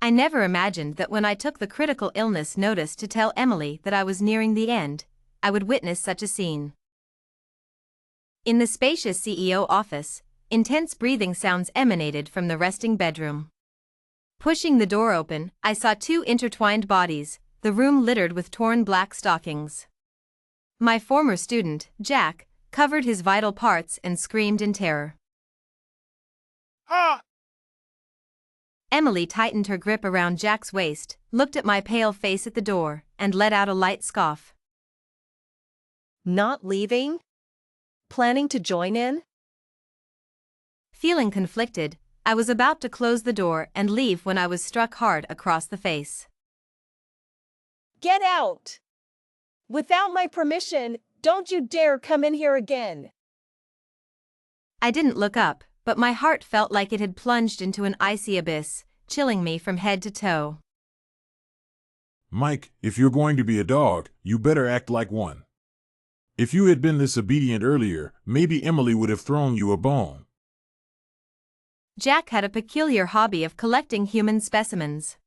I never imagined that when I took the critical illness notice to tell Emily that I was nearing the end, I would witness such a scene. In the spacious CEO office, intense breathing sounds emanated from the resting bedroom. Pushing the door open, I saw two intertwined bodies, the room littered with torn black stockings. My former student, Jack, covered his vital parts and screamed in terror. Ah! Emily tightened her grip around Jack's waist, looked at my pale face at the door, and let out a light scoff. Not leaving? Planning to join in? Feeling conflicted, I was about to close the door and leave when I was struck hard across the face. Get out! Without my permission, don't you dare come in here again! I didn't look up, but my heart felt like it had plunged into an icy abyss, chilling me from head to toe. Mike, if you're going to be a dog, you better act like one. If you had been this obedient earlier, maybe Emily would have thrown you a bone. Jack had a peculiar hobby of collecting human specimens.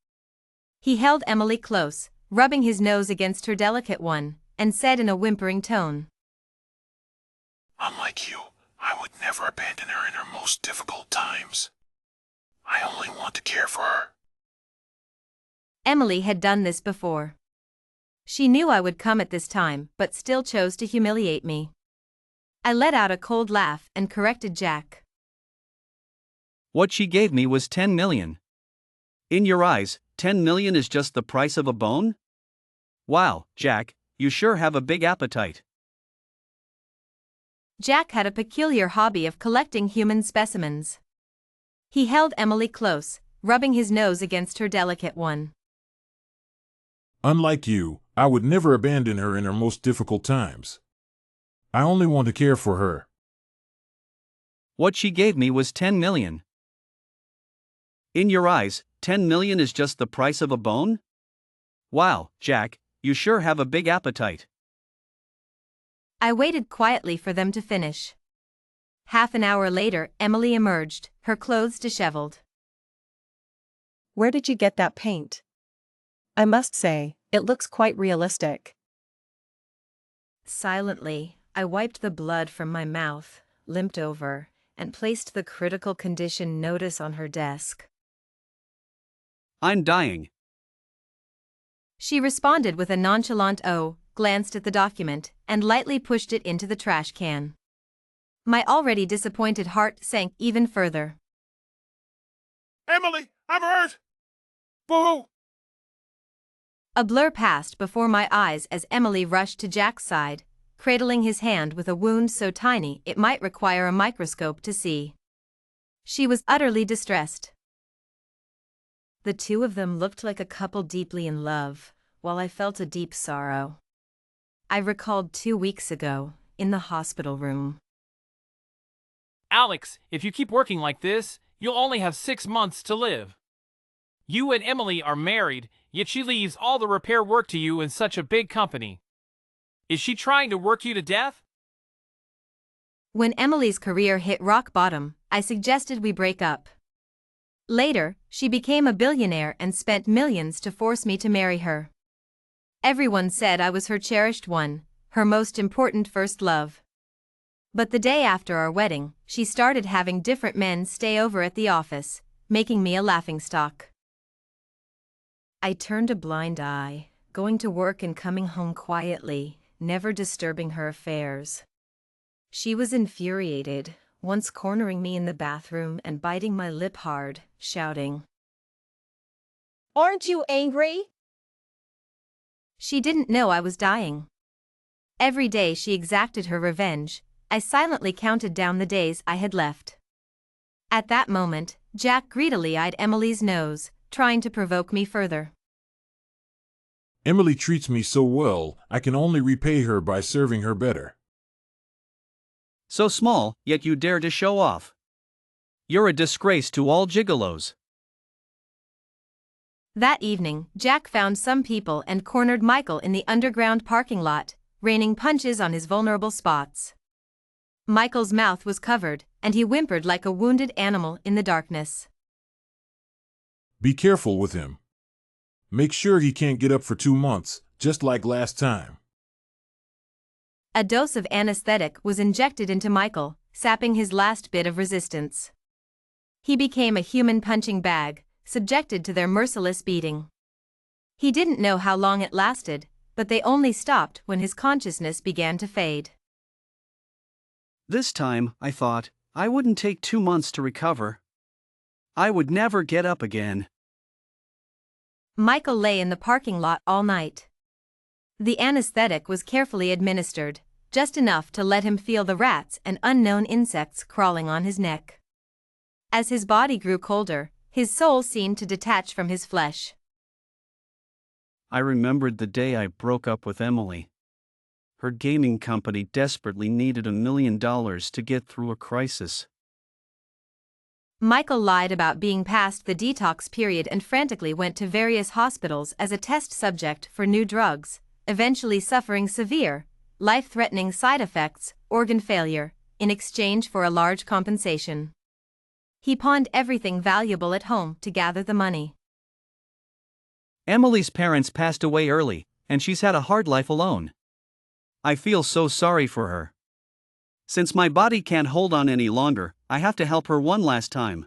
He held Emily close, rubbing his nose against her delicate one, and said in a whimpering tone, Unlike you, I would never abandon her in her most difficult times. I only want to care for her. Emily had done this before. She knew I would come at this time, but still chose to humiliate me. I let out a cold laugh and corrected Jack. What she gave me was 10 million. In your eyes, 10 million is just the price of a bone? Wow, Jack, you sure have a big appetite. Jack had a peculiar hobby of collecting human specimens. He held Emily close, rubbing his nose against her delicate one. Unlike you, I would never abandon her in her most difficult times. I only want to care for her. What she gave me was 10 million. In your eyes, 10 million is just the price of a bone? Wow, Jack, you sure have a big appetite. I waited quietly for them to finish. Half an hour later, Emily emerged, her clothes disheveled. Where did you get that paint? I must say, it looks quite realistic. Silently, I wiped the blood from my mouth, limped over, and placed the critical condition notice on her desk. I'm dying. She responded with a nonchalant "oh," glanced at the document, and lightly pushed it into the trash can. My already disappointed heart sank even further. Emily, I'm hurt! Boo! A blur passed before my eyes as Emily rushed to Jack's side, cradling his hand with a wound so tiny it might require a microscope to see. She was utterly distressed. The two of them looked like a couple deeply in love, while I felt a deep sorrow. I recalled 2 weeks ago, in the hospital room. Alex, if you keep working like this, you'll only have 6 months to live. You and Emily are married, yet she leaves all the repair work to you in such a big company. Is she trying to work you to death? When Emily's career hit rock bottom, I suggested we break up. Later, she became a billionaire and spent millions to force me to marry her. Everyone said I was her cherished one, her most important first love. But the day after our wedding, she started having different men stay over at the office, making me a laughingstock. I turned a blind eye, going to work and coming home quietly, never disturbing her affairs. She was infuriated, once cornering me in the bathroom and biting my lip hard, shouting, Aren't you angry? She didn't know I was dying. Every day she exacted her revenge. I silently counted down the days I had left. At that moment, Jack greedily eyed Emily's nose, trying to provoke me further. Emily treats me so well, I can only repay her by serving her better. So small, yet you dare to show off. You're a disgrace to all gigolos. That evening, Jack found some people and cornered Michael in the underground parking lot, raining punches on his vulnerable spots. Michael's mouth was covered, and he whimpered like a wounded animal in the darkness. Be careful with him. Make sure he can't get up for 2 months, just like last time. A dose of anesthetic was injected into Michael, sapping his last bit of resistance. He became a human punching bag, subjected to their merciless beating. He didn't know how long it lasted, but they only stopped when his consciousness began to fade. This time, I thought, I wouldn't take 2 months to recover. I would never get up again. Michael lay in the parking lot all night. The anesthetic was carefully administered, just enough to let him feel the rats and unknown insects crawling on his neck. As his body grew colder, his soul seemed to detach from his flesh. I remembered the day I broke up with Emily. Her gaming company desperately needed $1 million to get through a crisis. Michael lied about being past the detox period and frantically went to various hospitals as a test subject for new drugs, eventually suffering severe, life-threatening side effects, organ failure, in exchange for a large compensation. He pawned everything valuable at home to gather the money. Emily's parents passed away early, and she's had a hard life alone. I feel so sorry for her. Since my body can't hold on any longer, I have to help her one last time.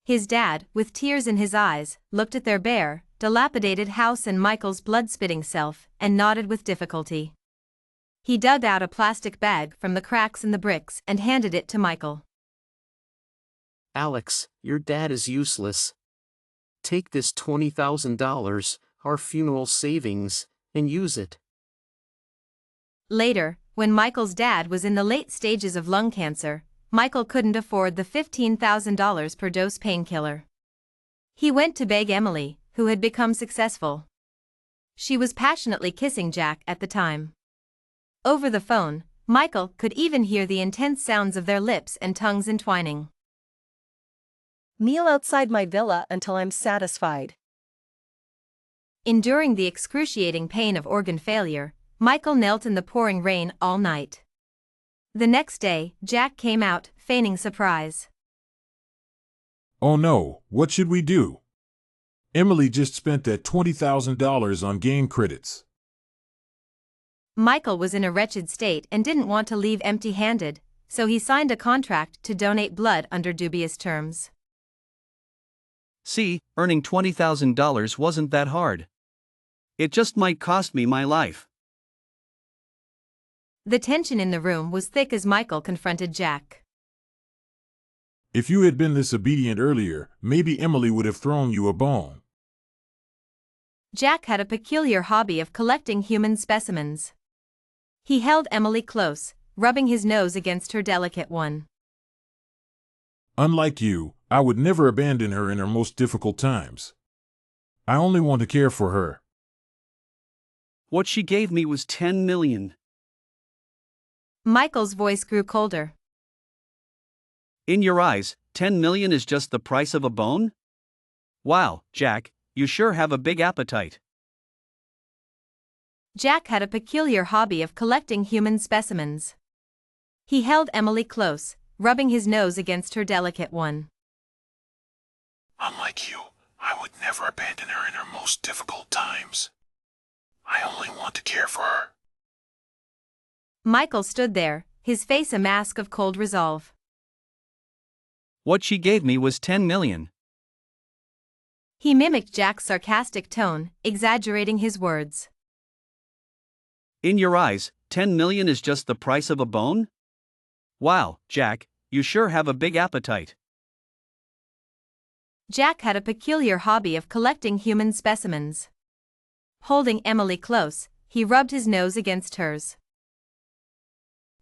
His dad, with tears in his eyes, looked at their bare, dilapidated house and Michael's blood-spitting self, and nodded with difficulty. He dug out a plastic bag from the cracks in the bricks and handed it to Michael. Alex, your dad is useless. Take this $20,000, our funeral savings, and use it. Later, when Michael's dad was in the late stages of lung cancer, Michael couldn't afford the $15,000 per dose painkiller. He went to beg Emily, who had become successful. She was passionately kissing Jack at the time. Over the phone, Michael could even hear the intense sounds of their lips and tongues entwining. Kneel outside my villa until I'm satisfied. Enduring the excruciating pain of organ failure, Michael knelt in the pouring rain all night. The next day, Jack came out, feigning surprise. Oh no, what should we do? Emily just spent that $20,000 on game credits. Michael was in a wretched state and didn't want to leave empty-handed, so he signed a contract to donate blood under dubious terms. See, earning $20,000 wasn't that hard. It just might cost me my life. The tension in the room was thick as Michael confronted Jack. If you had been this obedient earlier, maybe Emily would have thrown you a bone. Jack had a peculiar hobby of collecting human specimens. He held Emily close, rubbing his nose against her delicate one. Unlike you, I would never abandon her in her most difficult times. I only want to care for her. What she gave me was $10 million. Michael's voice grew colder. In your eyes, $10 million is just the price of a bone? Wow, Jack, you sure have a big appetite. Jack had a peculiar hobby of collecting human specimens. He held Emily close, rubbing his nose against her delicate one. Unlike you, I would never abandon her in her most difficult times. I only want to care for her. Michael stood there, his face a mask of cold resolve. What she gave me was $10 million. He mimicked Jack's sarcastic tone, exaggerating his words. In your eyes, $10 million is just the price of a bone? Wow, Jack, you sure have a big appetite. Jack had a peculiar hobby of collecting human specimens. Holding Emily close, he rubbed his nose against hers.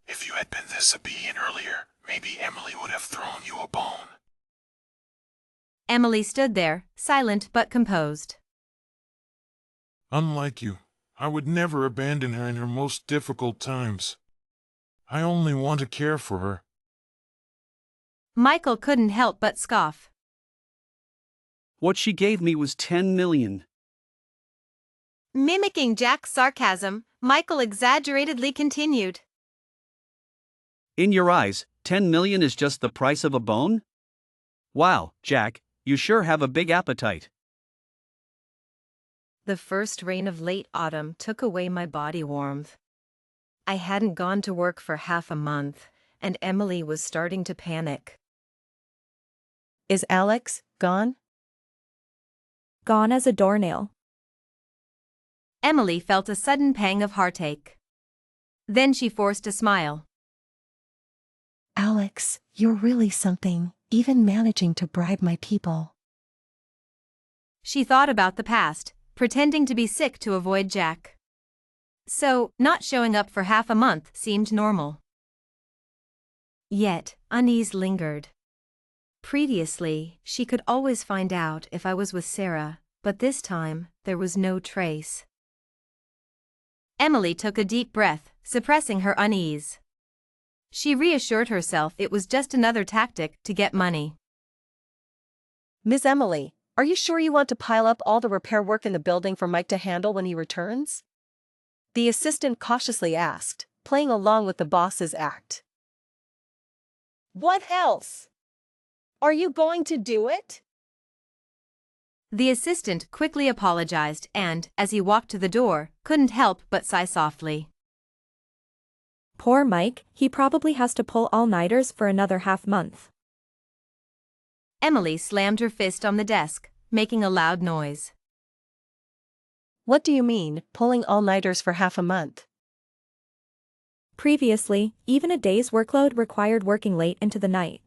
If you had been this obedient earlier, maybe Emily would have thrown you a bone. Emily stood there, silent but composed. Unlike you, I would never abandon her in her most difficult times. I only want to care for her. Michael couldn't help but scoff. What she gave me was $10 million. Mimicking Jack's sarcasm, Michael exaggeratedly continued. In your eyes, $10 million is just the price of a bone? Wow, Jack, you sure have a big appetite. The first rain of late autumn took away my body warmth. I hadn't gone to work for half a month, and Emily was starting to panic. Is Alex gone? Gone as a doornail. Emily felt a sudden pang of heartache. Then she forced a smile. Alex, you're really something, even managing to bribe my people. She thought about the past, pretending to be sick to avoid Jack. So, not showing up for half a month seemed normal. Yet, unease lingered. Previously, she could always find out if I was with Sarah, but this time, there was no trace. Emily took a deep breath, suppressing her unease. She reassured herself it was just another tactic to get money. Miss Emily, are you sure you want to pile up all the repair work in the building for Mike to handle when he returns? The assistant cautiously asked, playing along with the boss's act. What else? Are you going to do it? The assistant quickly apologized and, as he walked to the door, couldn't help but sigh softly. Poor Mike, he probably has to pull all-nighters for another half-month. Emily slammed her fist on the desk, making a loud noise. What do you mean, pulling all-nighters for half a month? Previously, even a day's workload required working late into the night.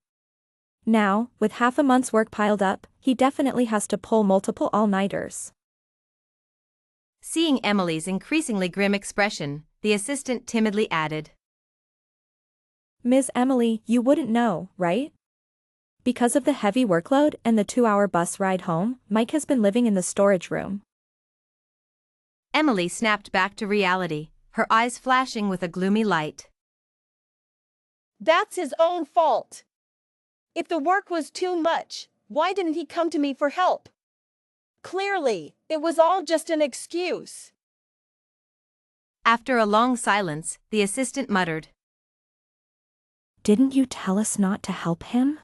Now, with half a month's work piled up, he definitely has to pull multiple all-nighters. Seeing Emily's increasingly grim expression, the assistant timidly added. Ms. Emily, you wouldn't know, right? Because of the heavy workload and the 2-hour bus ride home, Mike has been living in the storage room. Emily snapped back to reality, her eyes flashing with a gloomy light. That's his own fault. If the work was too much, why didn't he come to me for help? Clearly, it was all just an excuse. After a long silence, the assistant muttered. Didn't you tell us not to help him?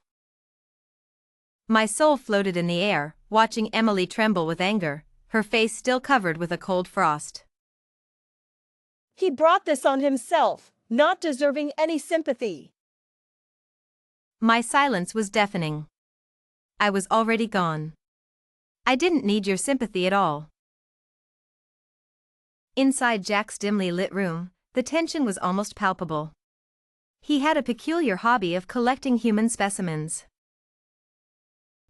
My soul floated in the air, watching Emily tremble with anger, her face still covered with a cold frost. He brought this on himself, not deserving any sympathy. My silence was deafening. I was already gone. I didn't need your sympathy at all. Inside Jack's dimly lit room, the tension was almost palpable. He had a peculiar hobby of collecting human specimens.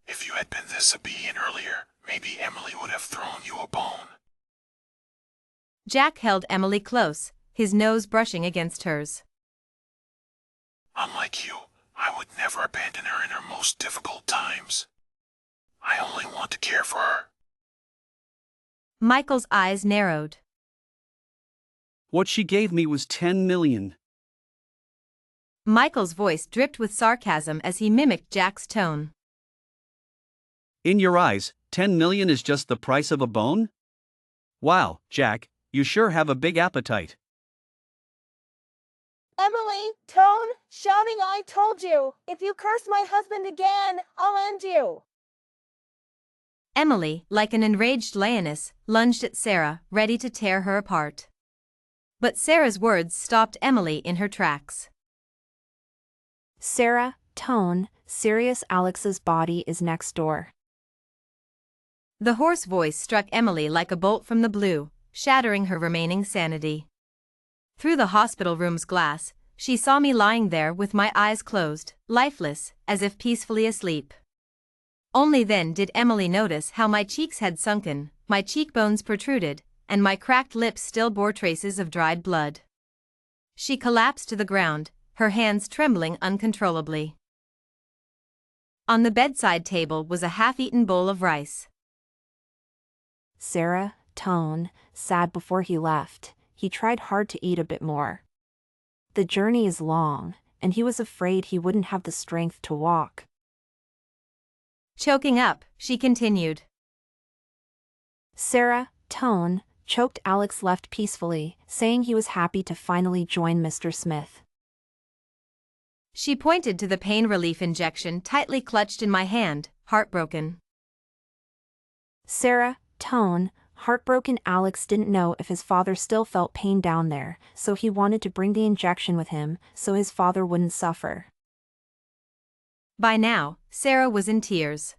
If you had been this obedient earlier, maybe Emily would have thrown you a bone. Jack held Emily close, his nose brushing against hers. Unlike you, I would never abandon her in her most difficult times. I only want to care for her. Michael's eyes narrowed. What she gave me was 10 million. Michael's voice dripped with sarcasm as he mimicked Jack's tone. In your eyes, 10 million is just the price of a bone? Wow, Jack, you sure have a big appetite. Emily, tone, shouting, I told you, if you curse my husband again, I'll end you. Emily, like an enraged lioness, lunged at Sarah, ready to tear her apart. But Sarah's words stopped Emily in her tracks. Sarah, tone, serious Alex's body is next door. The hoarse voice struck Emily like a bolt from the blue, shattering her remaining sanity. Through the hospital room's glass, she saw me lying there with my eyes closed, lifeless, as if peacefully asleep. Only then did Emily notice how my cheeks had sunken, my cheekbones protruded, and my cracked lips still bore traces of dried blood. She collapsed to the ground, her hands trembling uncontrollably. On the bedside table was a half-eaten bowl of rice. Sarah, tone, sad before he left. He tried hard to eat a bit more. The journey is long, and he was afraid he wouldn't have the strength to walk. Choking up, she continued. Sarah, tone, choked. Alex left peacefully, saying he was happy to finally join Mr. Smith. She pointed to the pain relief injection tightly clutched in my hand, heartbroken. Sarah, tone, heartbroken. Alex didn't know if his father still felt pain down there, so he wanted to bring the injection with him so his father wouldn't suffer. By now, Sarah was in tears.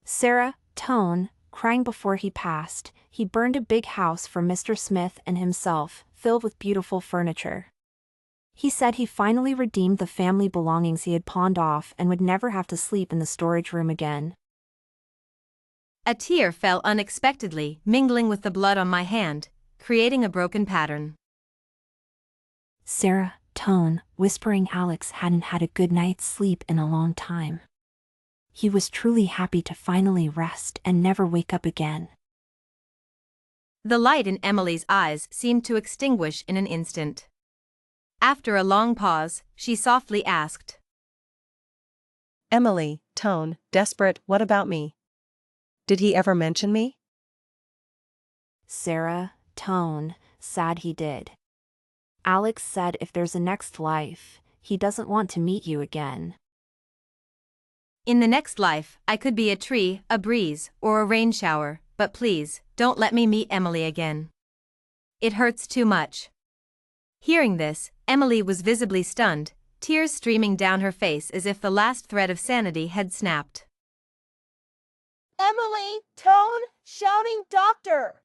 Sarah, tone, crying before he passed. He burned a big house for Mr. Smith and himself, filled with beautiful furniture. He said he finally redeemed the family belongings he had pawned off and would never have to sleep in the storage room again. A tear fell unexpectedly, mingling with the blood on my hand, creating a broken pattern. Sarah, tone, whispering. Alex hadn't had a good night's sleep in a long time. He was truly happy to finally rest and never wake up again. The light in Emily's eyes seemed to extinguish in an instant. After a long pause, she softly asked, Emily, tone, desperate, what about me? Did he ever mention me? Sarah, tone, sad. He did. Alex said if there's a next life, he doesn't want to meet you again. In the next life, I could be a tree, a breeze, or a rain shower, but please, don't let me meet Emily again. It hurts too much. Hearing this, Emily was visibly stunned, tears streaming down her face as if the last thread of sanity had snapped. Emily, tone, shouting, doctor!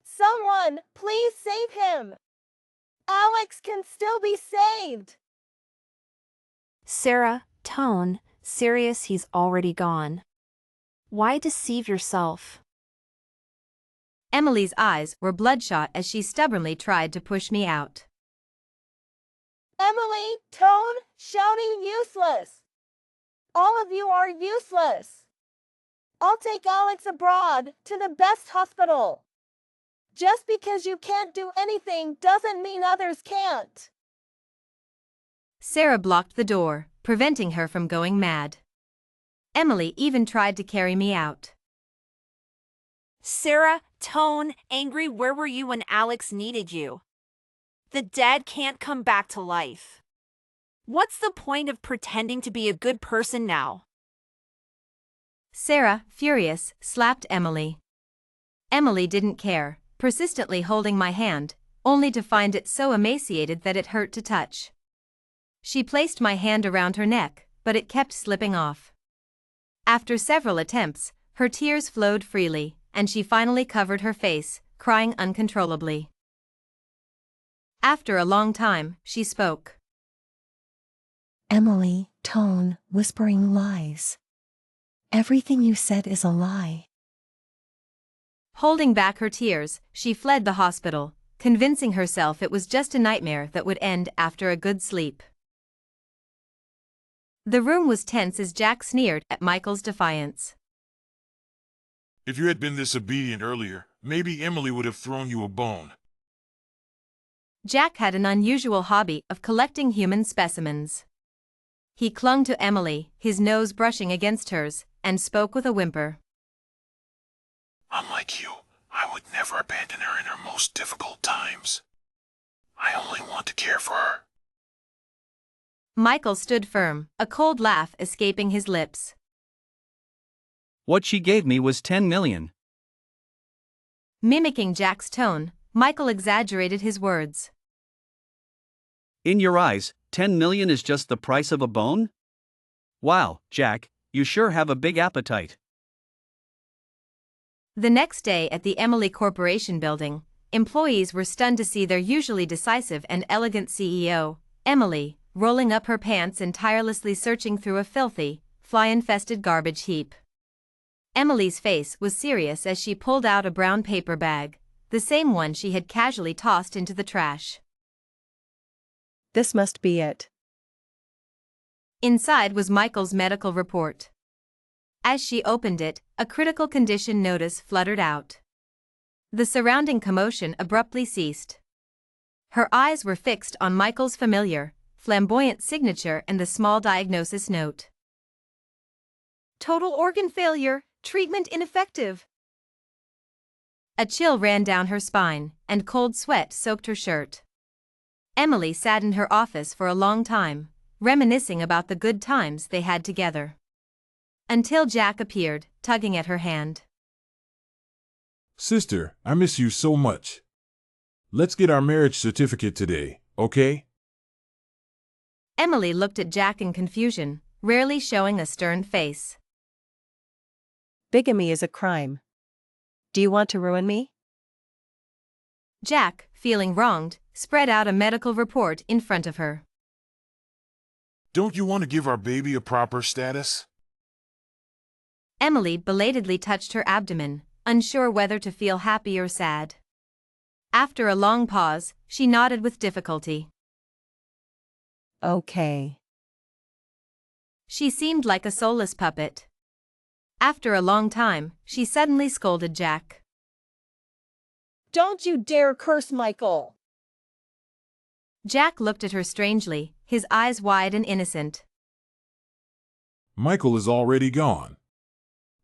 Someone, please save him! Alex can still be saved! Sarah, tone, serious. He's already gone. Why deceive yourself? Emily's eyes were bloodshot as she stubbornly tried to push me out. Emily, tone, shouting, useless! All of you are useless! I'll take Alex abroad, to the best hospital. Just because you can't do anything doesn't mean others can't. Sarah blocked the door, preventing her from going mad. Emily even tried to carry me out. Sarah, tone, angry. Where were you when Alex needed you? The dead can't come back to life. What's the point of pretending to be a good person now? Sarah, furious, slapped Emily. Emily didn't care, persistently holding my hand, only to find it so emaciated that it hurt to touch. She placed my hand around her neck, but it kept slipping off. After several attempts, her tears flowed freely, and she finally covered her face, crying uncontrollably. After a long time, she spoke. Emily, tone, whispering lies. Everything you said is a lie. Holding back her tears, she fled the hospital, convincing herself it was just a nightmare that would end after a good sleep. The room was tense as Jack sneered at Michael's defiance. If you had been this obedient earlier, maybe Emily would have thrown you a bone. Jack had an unusual hobby of collecting human specimens. He clung to Emily, his nose brushing against hers, and spoke with a whimper. Unlike you, I would never abandon her in her most difficult times. I only want to care for her. Michael stood firm, a cold laugh escaping his lips. What she gave me was 10 million. Mimicking Jack's tone, Michael exaggerated his words. In your eyes, 10 million is just the price of a bone? Wow, Jack, you sure have a big appetite. The next day at the Emily Corporation building, employees were stunned to see their usually decisive and elegant CEO, Emily, rolling up her pants and tirelessly searching through a filthy, fly-infested garbage heap. Emily's face was serious as she pulled out a brown paper bag, the same one she had casually tossed into the trash. This must be it. Inside was Michael's medical report. As she opened it, a critical condition notice fluttered out. The surrounding commotion abruptly ceased. Her eyes were fixed on Michael's familiar, flamboyant signature and the small diagnosis note. Total organ failure, treatment ineffective. A chill ran down her spine, and cold sweat soaked her shirt. Emily sat in her office for a long time, reminiscing about the good times they had together. Until Jack appeared, tugging at her hand. Sister, I miss you so much. Let's get our marriage certificate today, okay? Emily looked at Jack in confusion, rarely showing a stern face. Bigamy is a crime. Do you want to ruin me? Jack, feeling wronged, spread out a medical report in front of her. Don't you want to give our baby a proper status? Emily belatedly touched her abdomen, unsure whether to feel happy or sad. After a long pause, she nodded with difficulty. Okay. She seemed like a soulless puppet. After a long time, she suddenly scolded Jack. Don't you dare curse Michael. Jack looked at her strangely, his eyes wide and innocent. Michael is already gone.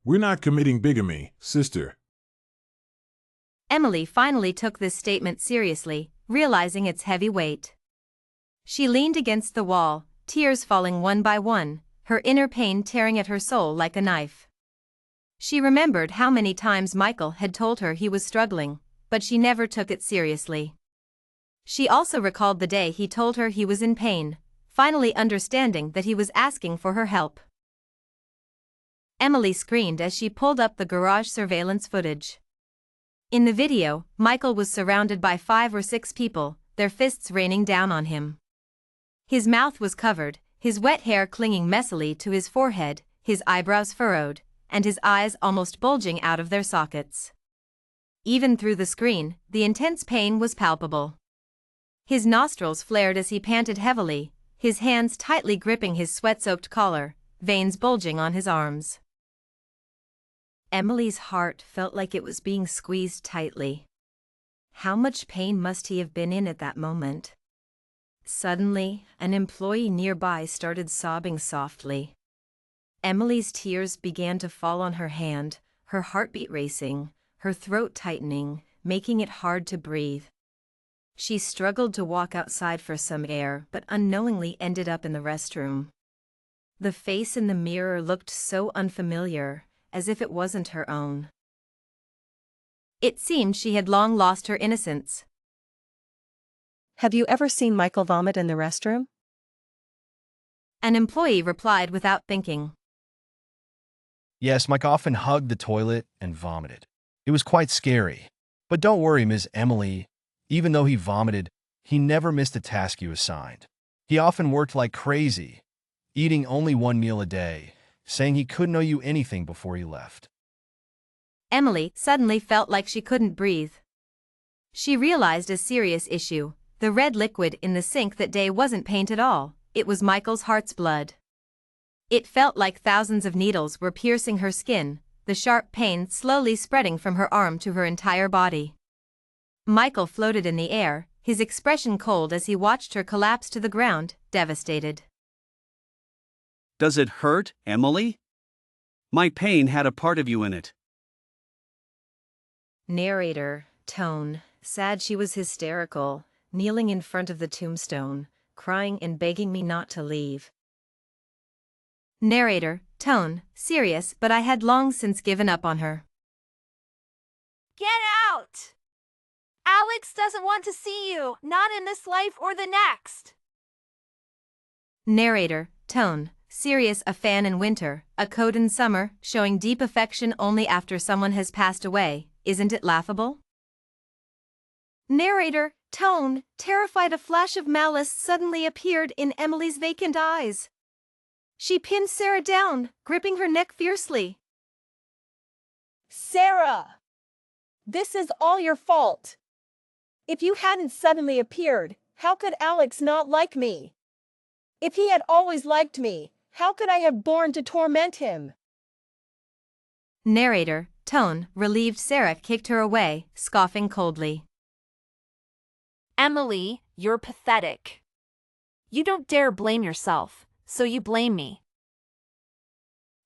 We're not committing bigamy, sister. Emily finally took this statement seriously, realizing its heavy weight. She leaned against the wall, tears falling one by one, her inner pain tearing at her soul like a knife. She remembered how many times Michael had told her he was struggling, but she never took it seriously. She also recalled the day he told her he was in pain, finally understanding that he was asking for her help. Emily screamed as she pulled up the garage surveillance footage. In the video, Michael was surrounded by 5 or 6 people, their fists raining down on him. His mouth was covered, his wet hair clinging messily to his forehead, his eyebrows furrowed, and his eyes almost bulging out of their sockets. Even through the screen, the intense pain was palpable. His nostrils flared as he panted heavily, his hands tightly gripping his sweat-soaked collar, veins bulging on his arms. Emily's heart felt like it was being squeezed tightly. How much pain must he have been in at that moment? Suddenly, an employee nearby started sobbing softly. Emily's tears began to fall on her hand, her heartbeat racing, her throat tightening, making it hard to breathe. She struggled to walk outside for some air but unknowingly ended up in the restroom. The face in the mirror looked so unfamiliar, as if it wasn't her own. It seemed she had long lost her innocence. Have you ever seen Michael vomit in the restroom? An employee replied without thinking. Yes, Mike often hugged the toilet and vomited. It was quite scary. But don't worry, Ms. Emily. Even though he vomited, he never missed a task you assigned. He often worked like crazy, eating only 1 meal a day, saying he couldn't owe you anything before he left. Emily suddenly felt like she couldn't breathe. She realized a serious issue. The red liquid in the sink that day wasn't paint at all, it was Michael's heart's blood. It felt like thousands of needles were piercing her skin, the sharp pain slowly spreading from her arm to her entire body. Michael floated in the air, his expression cold as he watched her collapse to the ground, devastated. Does it hurt, Emily? My pain had a part of you in it. Narrator, tone, sad. She was hysterical, kneeling in front of the tombstone, crying and begging me not to leave. Narrator, tone, serious, but I had long since given up on her. Get out! Alex doesn't want to see you, not in this life or the next. Narrator, tone, serious. A fan in winter, a coat in summer, showing deep affection only after someone has passed away. Isn't it laughable? Narrator, tone, terrified. A flash of malice suddenly appeared in Emily's vacant eyes. She pinned Sarah down, gripping her neck fiercely. Sarah! This is all your fault. If you hadn't suddenly appeared, how could Alex not like me? If he had always liked me, how could I have borne to torment him? Narrator, tone, relieved. Sarah kicked her away, scoffing coldly. Emily, you're pathetic. You don't dare blame yourself, so you blame me.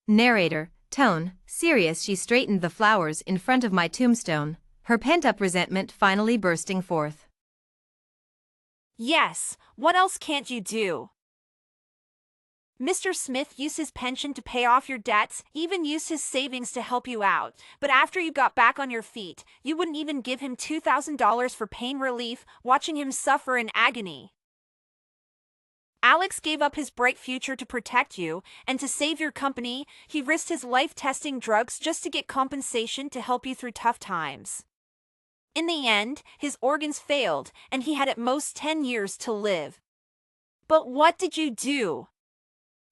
Narrator, tone, serious. She straightened the flowers in front of my tombstone, her pent-up resentment finally bursting forth. Yes, what else can't you do? Mr. Smith used his pension to pay off your debts, even used his savings to help you out. But after you got back on your feet, you wouldn't even give him $2,000 for pain relief, watching him suffer in agony. Alex gave up his bright future to protect you, and to save your company, he risked his life testing drugs just to get compensation to help you through tough times. In the end, his organs failed, and he had at most 10 years to live. But what did you do?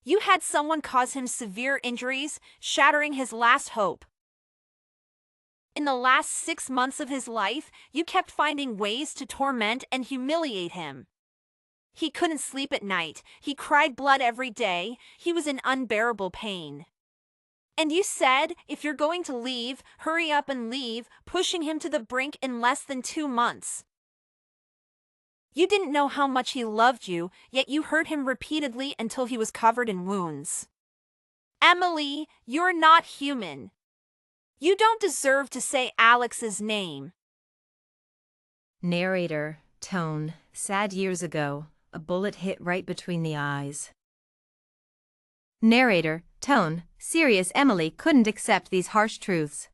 You had someone cause him severe injuries, shattering his last hope. In the last 6 months of his life, you kept finding ways to torment and humiliate him. He couldn't sleep at night, he cried blood every day, he was in unbearable pain. And you said, if you're going to leave, hurry up and leave, pushing him to the brink in less than 2 months. You didn't know how much he loved you, yet you hurt him repeatedly until he was covered in wounds. Emily, you're not human. You don't deserve to say Alex's name. Narrator, tone, sad years ago, a bullet hit right between the eyes. Narrator, tone, serious Emily couldn't accept these harsh truths.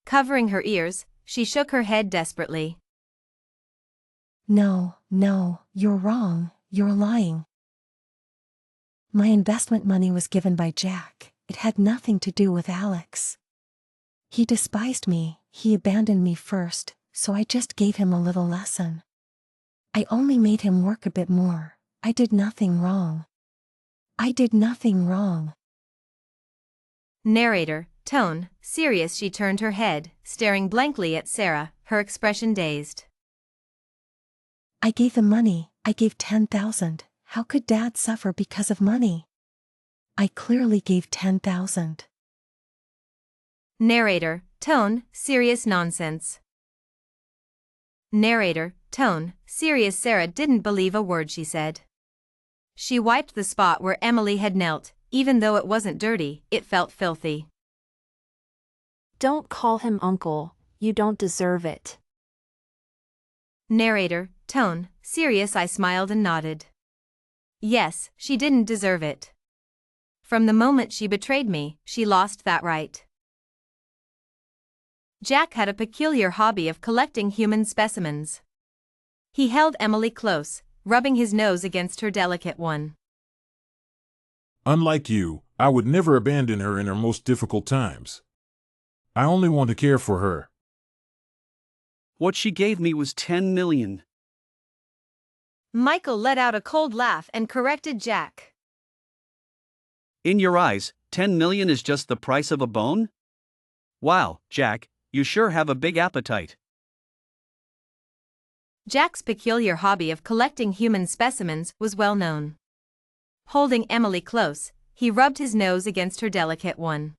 Covering her ears, she shook her head desperately. No, you're wrong, you're lying. My investment money was given by Jack, it had nothing to do with Alex. He despised me, he abandoned me first, so I just gave him a little lesson. I only made him work a bit more, I did nothing wrong. Narrator, tone, serious. She turned her head, staring blankly at Sarah, her expression dazed. I gave the money, I gave 10,000. How could Dad suffer because of money? I clearly gave 10,000. Narrator, tone, serious nonsense. Narrator, tone, serious. Sarah didn't believe a word she said. She wiped the spot where Emily had knelt. Even though it wasn't dirty, it felt filthy. Don't call him uncle, you don't deserve it. Narrator, tone, serious. I smiled and nodded. Yes, she didn't deserve it. From the moment she betrayed me, she lost that right. Jack had a peculiar hobby of collecting human specimens. He held Emily close, rubbing his nose against her delicate one. Unlike you, I would never abandon her in her most difficult times. I only want to care for her. What she gave me was 10 million. Michael let out a cold laugh and corrected Jack. In your eyes, 10 million is just the price of a bone? Wow, Jack, you sure have a big appetite. Jack's peculiar hobby of collecting human specimens was well known. Holding Emily close, he rubbed his nose against her delicate one.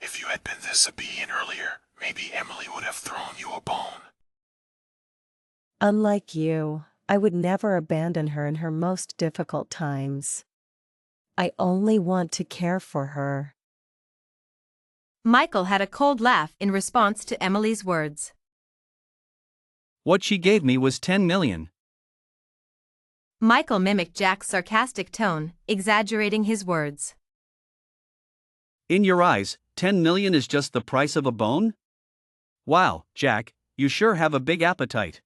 If you had been this obedient earlier, maybe Emily would have thrown you a bone. Unlike you, I would never abandon her in her most difficult times. I only want to care for her. Michael had a cold laugh in response to Emily's words. What she gave me was 10 million. Michael mimicked Jack's sarcastic tone, exaggerating his words. In your eyes, 10 million is just the price of a bone? Wow, Jack, you sure have a big appetite.